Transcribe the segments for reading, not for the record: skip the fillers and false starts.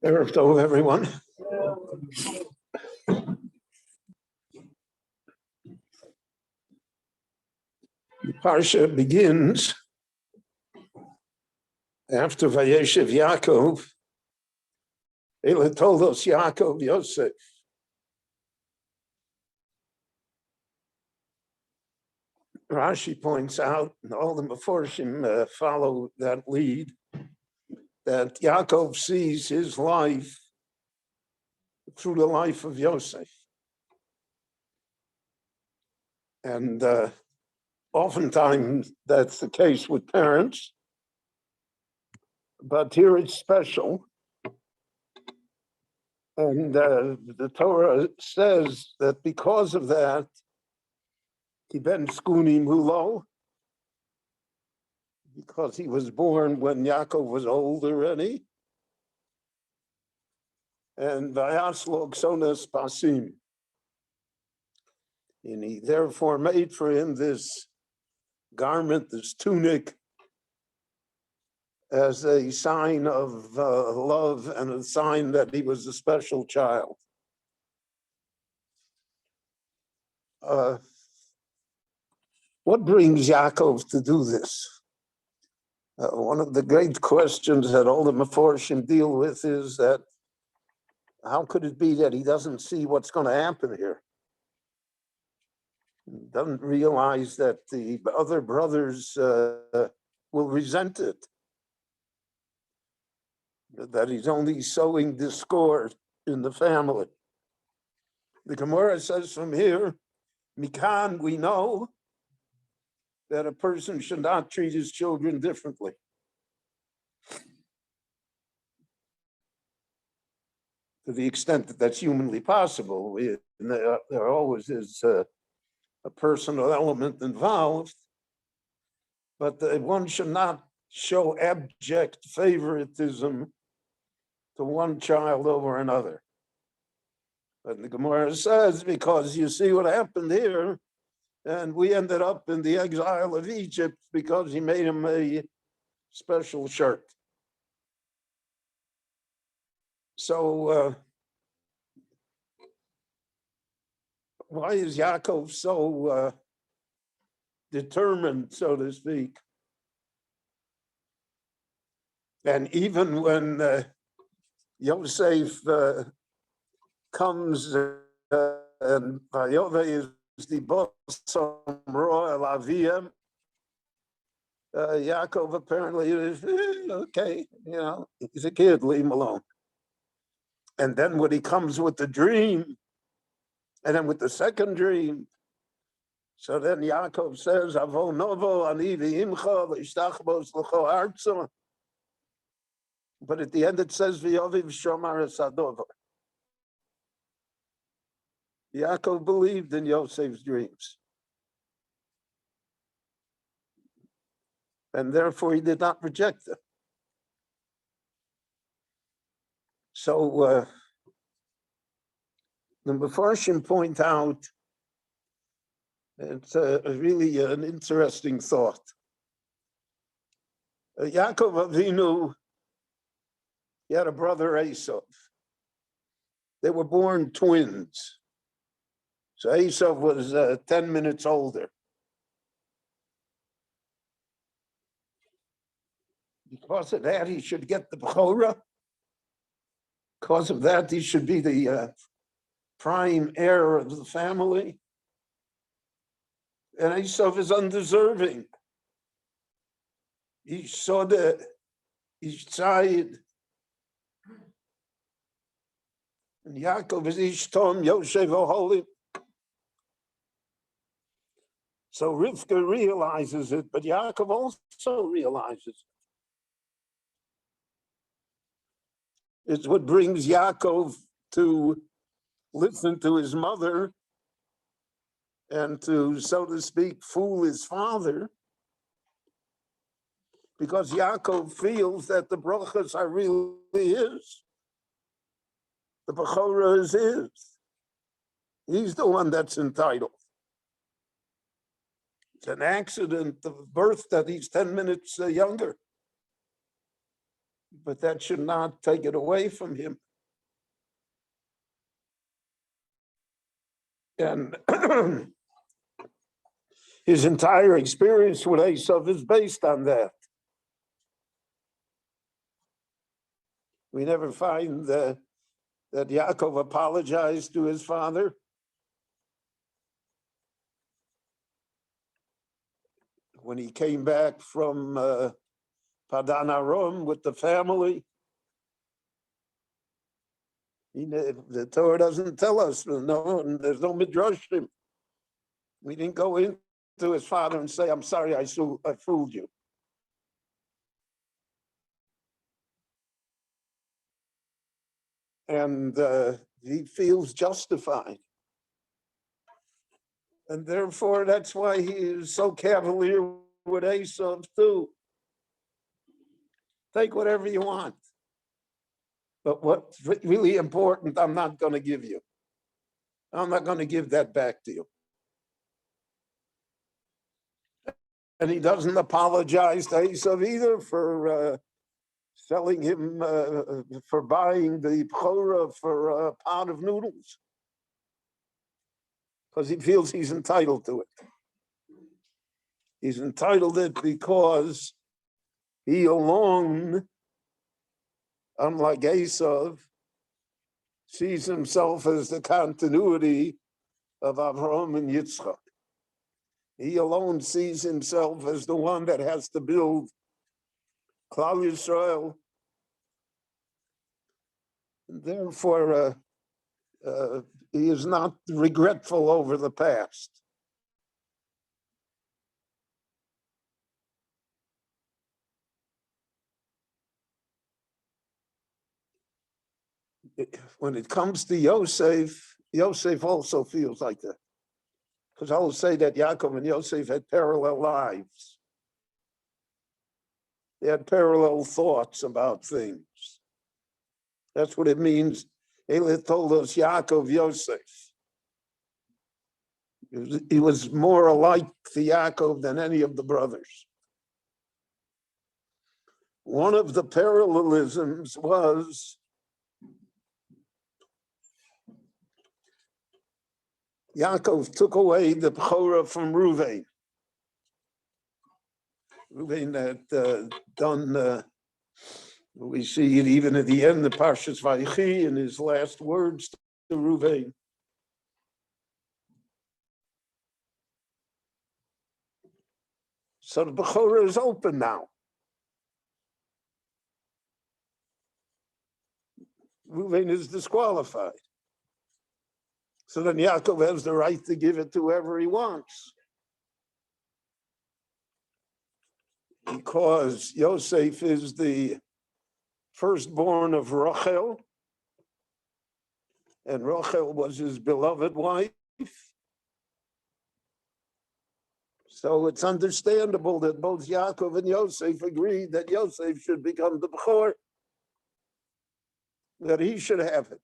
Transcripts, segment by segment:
Erev Tov, everyone. The parsha begins after Vayeshev Yaakov. Ele told us Yaakov Yosef. Rashi points out, and all the Meforshim follow that lead, that Yaakov sees his life through the life of Yosef. And oftentimes that's the case with parents, but here it's special. And the Torah says that because of that, he ben skuni mulo, because he was born when Yaakov was old already, and vayaslo ksonas pasim, and he therefore made for him this garment, this tunic, as a sign of love and a sign that he was a special child. What brings Yaakov to do this? One of the great questions that all the Meforshim deal with is that how could it be that he doesn't see what's going to happen here? He doesn't realize that the other brothers will resent it, that he's only sowing discord in the family. The Gemara says from here, Mikan, we know that a person should not treat his children differently. To the extent that that's humanly possible. There always is a personal element involved, but one should not show abject favoritism to one child over another. But the Gemara says, because you see what happened here, and we ended up in the exile of Egypt because he made him a special shirt. So why is Yaakov so determined, so to speak? And even when Yosef comes and Vayove is the boss of Royal Aviyam, Yaakov apparently is okay, he's a kid, leave him alone. And then when he comes with the dream, and then with the second dream, so then Yaakov says, Avo novo ani v'imcha v'ishtachbos l'cho artza. But at the end it says, V'yoviv shomar esadover. Yaakov believed in Yosef's dreams. And therefore he did not reject them. So the Mefarshim point out, it's really an interesting thought. Yaakov Avinu, he had a brother Esav. They were born twins. So Esav was 10 minutes older. Because of that, he should get the Bechorah. Because of that, he should be the prime heir of the family. And Esav is undeserving. He saw the Ish Tzayid. And Yaakov is Ish Tom Yoshev Oholim. So Rivka realizes it, but Yaakov also realizes it. It's what brings Yaakov to listen to his mother and to, so to speak, fool his father, because Yaakov feels that the brachas are really his. The Bechorah is his. He's the one that's entitled. It's an accident of birth that he's 10 minutes younger. But that should not take it away from him. And his entire experience with Esav is based on that. We never find that Yaakov apologized to his father. When he came back from Padan Aram with the family, the Torah doesn't tell us, no, and there's no midrashim. We didn't go into his father and say, I'm sorry, I fooled you. And he feels justified. And therefore, that's why he is so cavalier with Esav too. Take whatever you want. But what's really important, I'm not going to give you. I'm not going to give that back to you. And he doesn't apologize to Esav either for selling him, for buying the Bechorah for a pot of noodles, because he feels he's entitled to it. He's entitled to it because he alone, unlike Esav, sees himself as the continuity of Avraham and Yitzchak. He alone sees himself as the one that has to build Klal Yisrael. And therefore, he is not regretful over the past. When it comes to Yosef, Yosef also feels like that. Because I will say that Yaakov and Yosef had parallel lives. They had parallel thoughts about things. That's what it means. Eli told us Yaakov Yosef. He was more alike to Yaakov than any of the brothers. One of the parallelisms was Yaakov took away the Bechorah from Reuven. Reuven had done, we see it even at the end of Parshas Vayechi in his last words to Reuven. So the Bechorah is open now. Reuven is disqualified. So then Yaakov has the right to give it to whoever he wants. Because Yosef is the firstborn of Rachel, and Rachel was his beloved wife. So it's understandable that both Yaakov and Yosef agreed that Yosef should become the Bechor, that he should have it.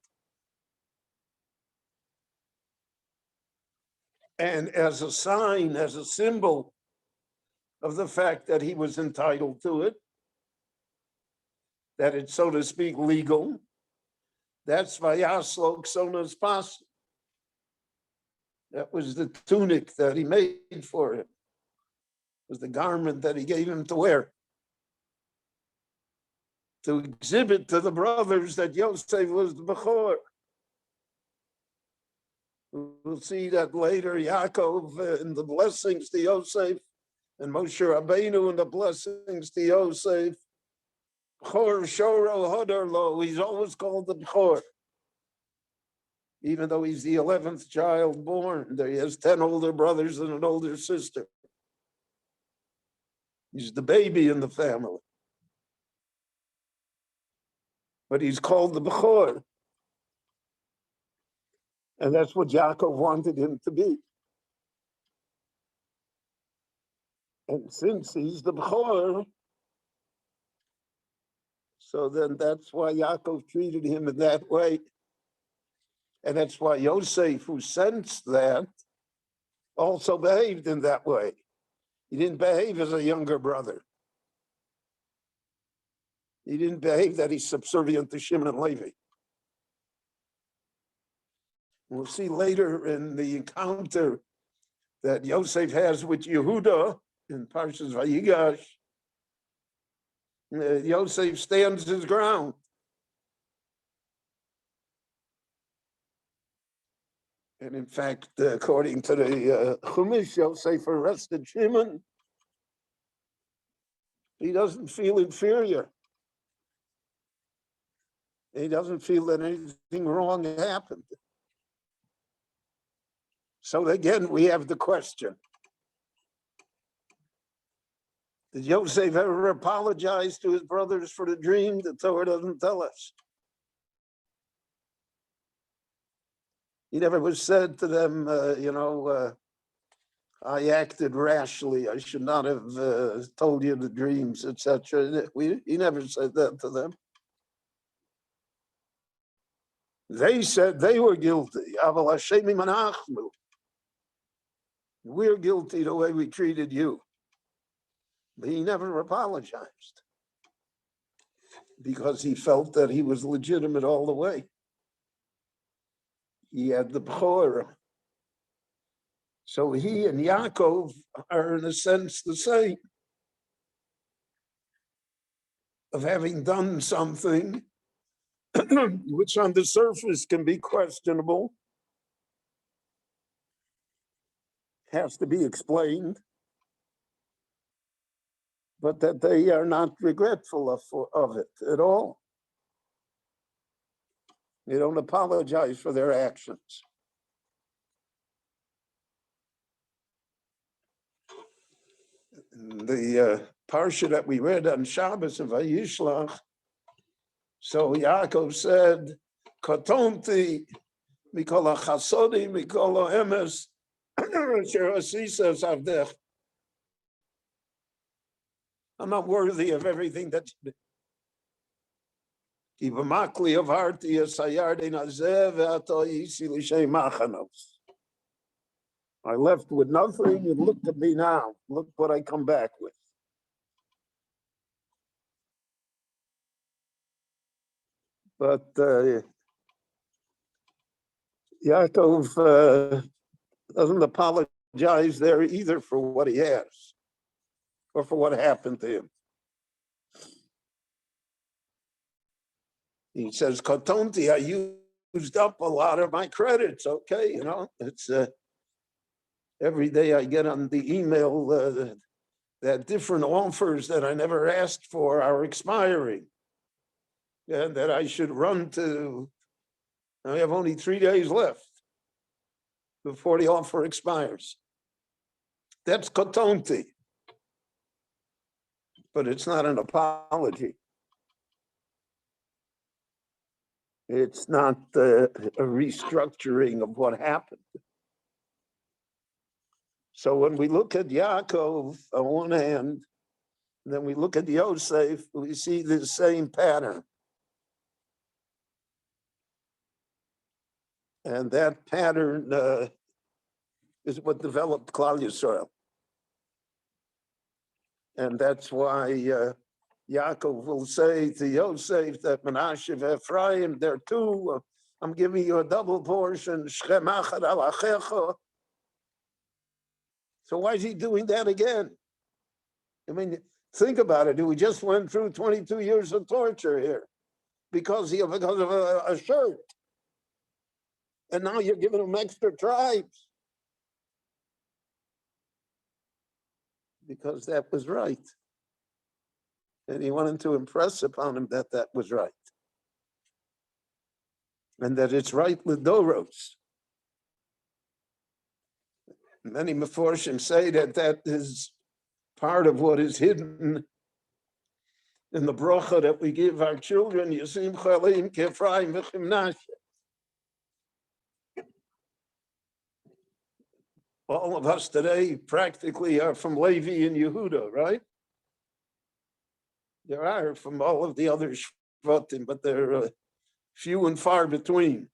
And as a sign, as a symbol of the fact that he was entitled to it, that it's, so to speak, legal, that's Vayaslok Sonas Pas. That was the tunic that he made for him. It was the garment that he gave him to wear, to exhibit to the brothers that Yosef was the Bechor. We'll see that later, Yaakov in the blessings to Yosef, and Moshe Rabbeinu in the blessings to Yosef B'chor Shoro Hodor Lo. He's always called the B'chor, even though he's the 11th child born. He has 10 older brothers and an older sister. He's the baby in the family. But he's called the B'chor. And that's what Yaakov wanted him to be. And since he's the B'chor, so then that's why Yaakov treated him in that way. And that's why Yosef, who sensed that, also behaved in that way. He didn't behave as a younger brother. He didn't behave that he's subservient to Shimon and Levi. We'll see later in the encounter that Yosef has with Yehuda in Parshas Vayigash. Yosef stands his ground. And in fact, according to the Chumash, Yosef arrested Shimon. He doesn't feel inferior. He doesn't feel that anything wrong happened. So again, we have the question. Did Yosef ever apologize to his brothers for the dream? The Torah doesn't tell us. He never was said to them, I acted rashly. I should not have told you the dreams, etc. He never said that to them. They said they were guilty. We're guilty the way we treated you. But he never apologized because he felt that he was legitimate all the way. He had the B'chor. So he and Yaakov are in a sense the same, of having done something which on the surface can be questionable, has to be explained, but that they are not regretful of it at all. They don't apologize for their actions. The parsha that we read on Shabbos of Vayishlach, so Yaakov said, Katonti mikol hachasodi mikol haemes asher asisa avdech. I'm not worthy of everything that you did. I left with nothing, and look at me now. Look what I come back with. But Yaakov doesn't apologize there either for what he has or for what happened to him. He says, Katonti, I used up a lot of my credits. Okay, it's every day I get on the email that different offers that I never asked for are expiring. And that I should run to, I have only 3 days left before the offer expires. That's Katonti. But it's not an apology. It's not a restructuring of what happened. So when we look at Yaakov on one hand, and then we look at Yosef, we see the same pattern. And that pattern is what developed Klal Yisrael. And that's why Yaakov will say to Yosef that Menashe and Ephraim, they're two, I'm giving you a double portion. Shchem echad al achecha. So why is he doing that again? I mean, think about it. We just went through 22 years of torture here because of a shirt. And now you're giving them extra tribes. Because that was right. And he wanted to impress upon him that that was right. And that it's right l'doros. Many Meforshim say that that is part of what is hidden in the bracha that we give our children. Yisim Chalim Kefraim V'Chimnashe. All of us today practically are from Levi and Yehuda, right? There are from all of the other Shvatim, but they're few and far between.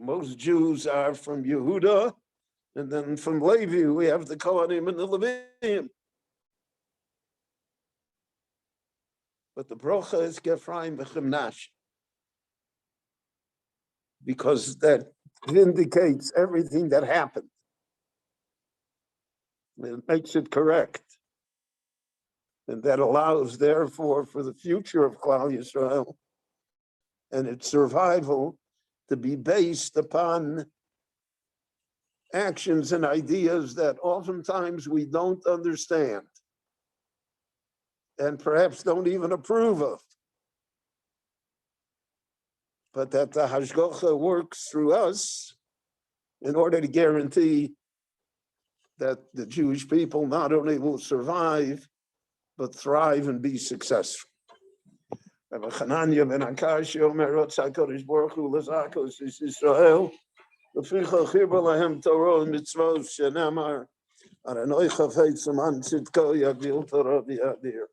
Most Jews are from Yehuda, and then from Levi we have the Kohanim and the Levim. But the bracha is Kefraim V'Chimnashe, because that vindicates everything that happened. It makes it correct. And that allows, therefore, for the future of Klal Yisrael and its survival to be based upon actions and ideas that oftentimes we don't understand and perhaps don't even approve of. But that the Hashgacha works through us in order to guarantee that the Jewish people not only will survive, but thrive and be successful. Rabbi Chananya ben Akashi Omer Rotz HaKadosh Baruch Hu L'Zakos Yisrael L'ficha Chibur Lahem Torah Mitzvot Shenemar Aranoi Chafetz Aman Tzidko Yagdil Torah V'Yadir.